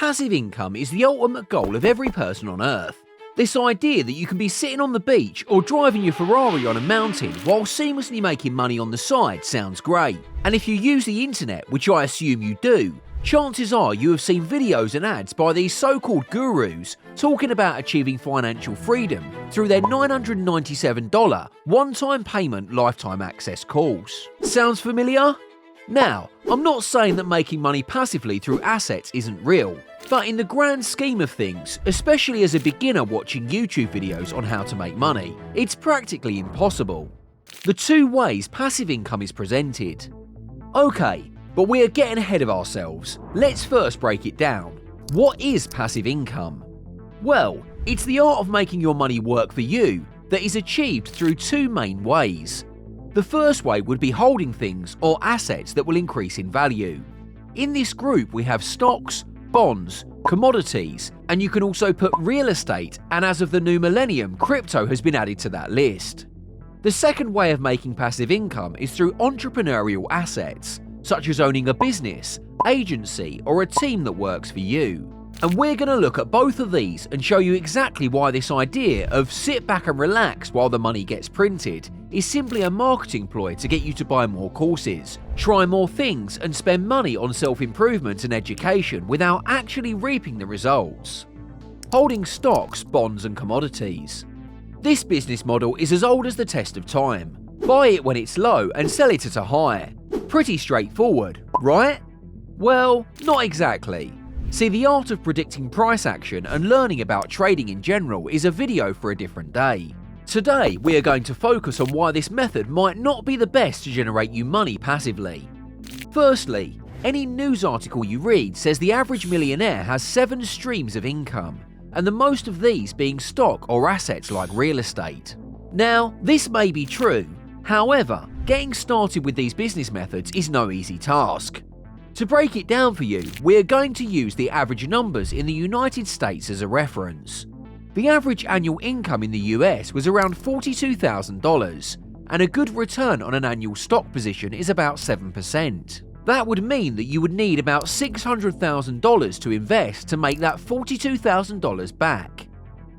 Passive income is the ultimate goal of every person on Earth. This idea that you can be sitting on the beach or driving your Ferrari on a mountain while seamlessly making money on the side sounds great. And if you use the internet, which I assume you do, chances are you have seen videos and ads by these so-called gurus talking about achieving financial freedom through their $997 one-time payment lifetime access course. Sounds familiar? Now, I'm not saying that making money passively through assets isn't real, but in the grand scheme of things, especially as a beginner watching YouTube videos on how to make money, it's practically impossible. The two ways passive income is presented. Okay, but we are getting ahead of ourselves. Let's first break it down. What is passive income? Well, it's the art of making your money work for you that is achieved through two main ways. The first way would be holding things or assets that will increase in value. In this group we have stocks, bonds, commodities, and you can also put real estate, and as of the new millennium, crypto has been added to that list. The second way of making passive income is through entrepreneurial assets, such as owning a business, agency, or a team that works for you. And we're going to look at both of these and show you exactly why this idea of sit back and relax while the money gets printed is simply a marketing ploy to get you to buy more courses, try more things, and spend money on self-improvement and education without actually reaping the results. Holding stocks, bonds, and commodities. This business model is as old as the test of time. Buy it when it's low and sell it at a high. Pretty straightforward, right? Well, not exactly. See, the art of predicting price action and learning about trading in general is a video for a different day. Today, we are going to focus on why this method might not be the best to generate you money passively. Firstly, any news article you read says the average millionaire has 7 streams of income, and the most of these being stock or assets like real estate. Now, this may be true. However, getting started with these business methods is no easy task. To break it down for you, we are going to use the average numbers in the United States as a reference. The average annual income in the US was around $42,000, and a good return on an annual stock position is about 7%. That would mean that you would need about $600,000 to invest to make that $42,000 back.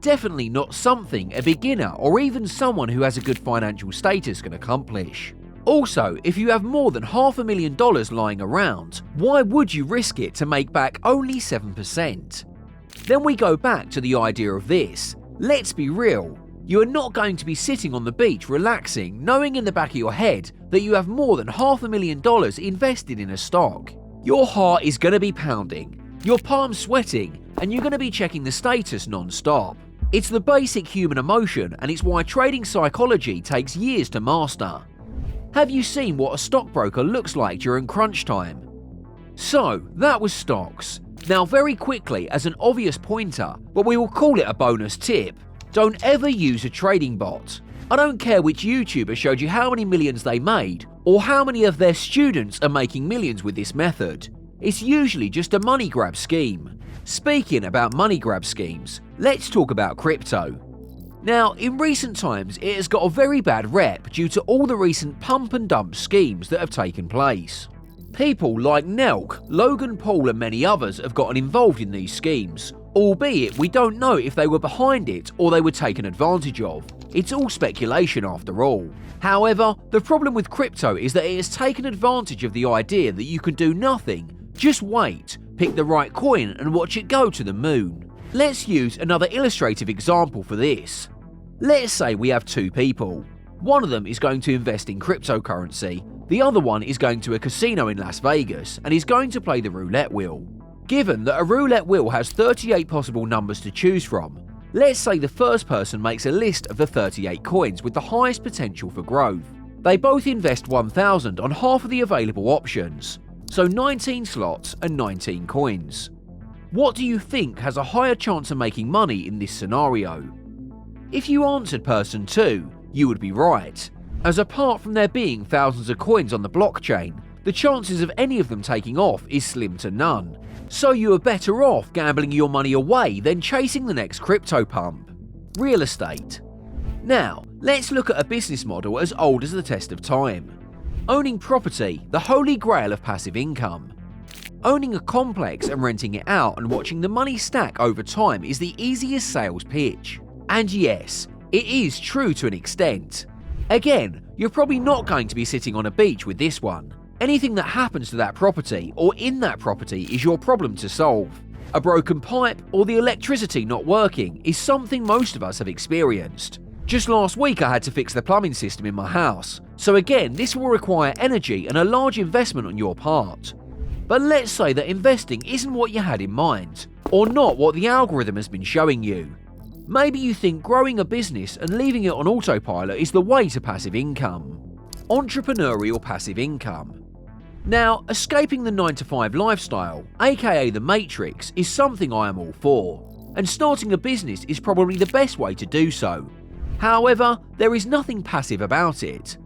Definitely not something a beginner or even someone who has a good financial status can accomplish. Also, if you have more than $500,000 lying around, why would you risk it to make back only 7%? Then we go back to the idea of this. Let's be real. You are not going to be sitting on the beach relaxing, knowing in the back of your head that you have more than $500,000 invested in a stock. Your heart is going to be pounding, your palms sweating, and you're going to be checking the status non-stop. It's the basic human emotion, and it's why trading psychology takes years to master. Have you seen what a stockbroker looks like during crunch time? So, that was stocks. Now very quickly, as an obvious pointer, but we will call it a bonus tip, don't ever use a trading bot. I don't care which YouTuber showed you how many millions they made, or how many of their students are making millions with this method. It's usually just a money grab scheme. Speaking about money grab schemes, let's talk about crypto. Now, in recent times, it has got a very bad rep due to all the recent pump and dump schemes that have taken place. People like Nelk, Logan Paul and many others have gotten involved in these schemes, albeit we don't know if they were behind it or they were taken advantage of. It's all speculation after all. However, the problem with crypto is that it has taken advantage of the idea that you can do nothing, just wait, pick the right coin and watch it go to the moon. Let's use another illustrative example for this. Let's say we have 2 people. One of them is going to invest in cryptocurrency, the other one is going to a casino in Las Vegas and is going to play the roulette wheel. Given that a roulette wheel has 38 possible numbers to choose from, let's say the first person makes a list of the 38 coins with the highest potential for growth. They both invest 1,000 on half of the available options, so 19 slots and 19 coins. What do you think has a higher chance of making money in this scenario? If you answered person 2, you would be right, as apart from there being thousands of coins on the blockchain, the chances of any of them taking off is slim to none. So you are better off gambling your money away than chasing the next crypto pump. Real estate. Now, let's look at a business model as old as the test of time. Owning property, the holy grail of passive income. Owning a complex and renting it out and watching the money stack over time is the easiest sales pitch. And yes, it is true to an extent. Again, you're probably not going to be sitting on a beach with this one. Anything that happens to that property or in that property is your problem to solve. A broken pipe or the electricity not working is something most of us have experienced. Just last week I had to fix the plumbing system in my house, so again this will require energy and a large investment on your part. But let's say that investing isn't what you had in mind, or not what the algorithm has been showing you. Maybe you think growing a business and leaving it on autopilot is the way to passive income. Entrepreneurial passive income. Now, escaping the 9-to-5 lifestyle, aka the Matrix, is something I am all for, and starting a business is probably the best way to do so. However, there is nothing passive about it.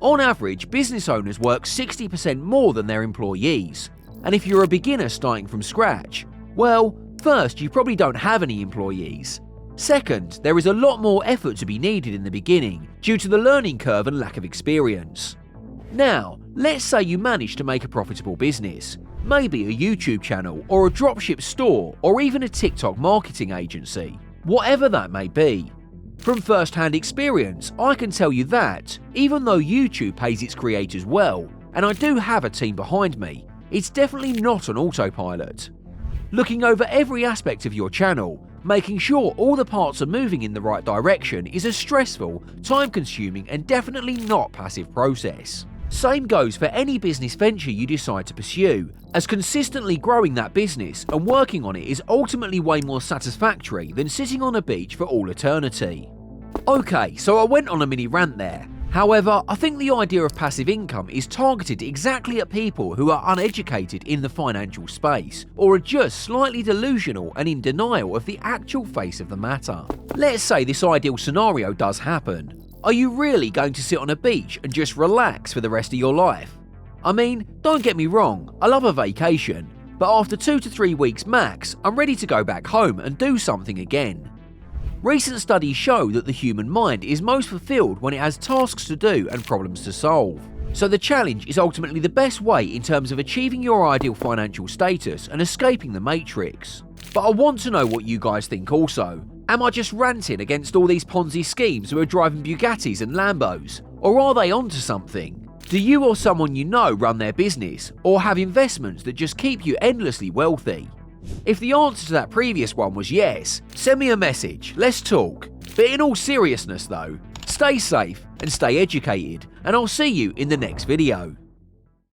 On average, business owners work 60% more than their employees, and if you're a beginner starting from scratch, well, first, you probably don't have any employees. Second, there is a lot more effort to be needed in the beginning due to the learning curve and lack of experience. Now, let's say you manage to make a profitable business, maybe a YouTube channel or a dropship store or even a TikTok marketing agency, whatever that may be. From first-hand experience, I can tell you that, even though YouTube pays its creators well, and I do have a team behind me, it's definitely not on autopilot. Looking over every aspect of your channel, making sure all the parts are moving in the right direction is a stressful, time-consuming and definitely not passive process. Same goes for any business venture you decide to pursue, as consistently growing that business and working on it is ultimately way more satisfactory than sitting on a beach for all eternity. Okay, so I went on a mini rant there. However, I think the idea of passive income is targeted exactly at people who are uneducated in the financial space, or are just slightly delusional and in denial of the actual face of the matter. Let's say this ideal scenario does happen. Are you really going to sit on a beach and just relax for the rest of your life? I mean, don't get me wrong, I love a vacation, but after 2 to 3 weeks max, I'm ready to go back home and do something again. Recent studies show that the human mind is most fulfilled when it has tasks to do and problems to solve. So the challenge is ultimately the best way in terms of achieving your ideal financial status and escaping the matrix. But I want to know what you guys think also. Am I just ranting against all these Ponzi schemes who are driving Bugattis and Lambos? Or are they onto something? Do you or someone you know run their business, or have investments that just keep you endlessly wealthy? If the answer to that previous one was yes, send me a message, let's talk. But in all seriousness though, stay safe and stay educated, and I'll see you in the next video.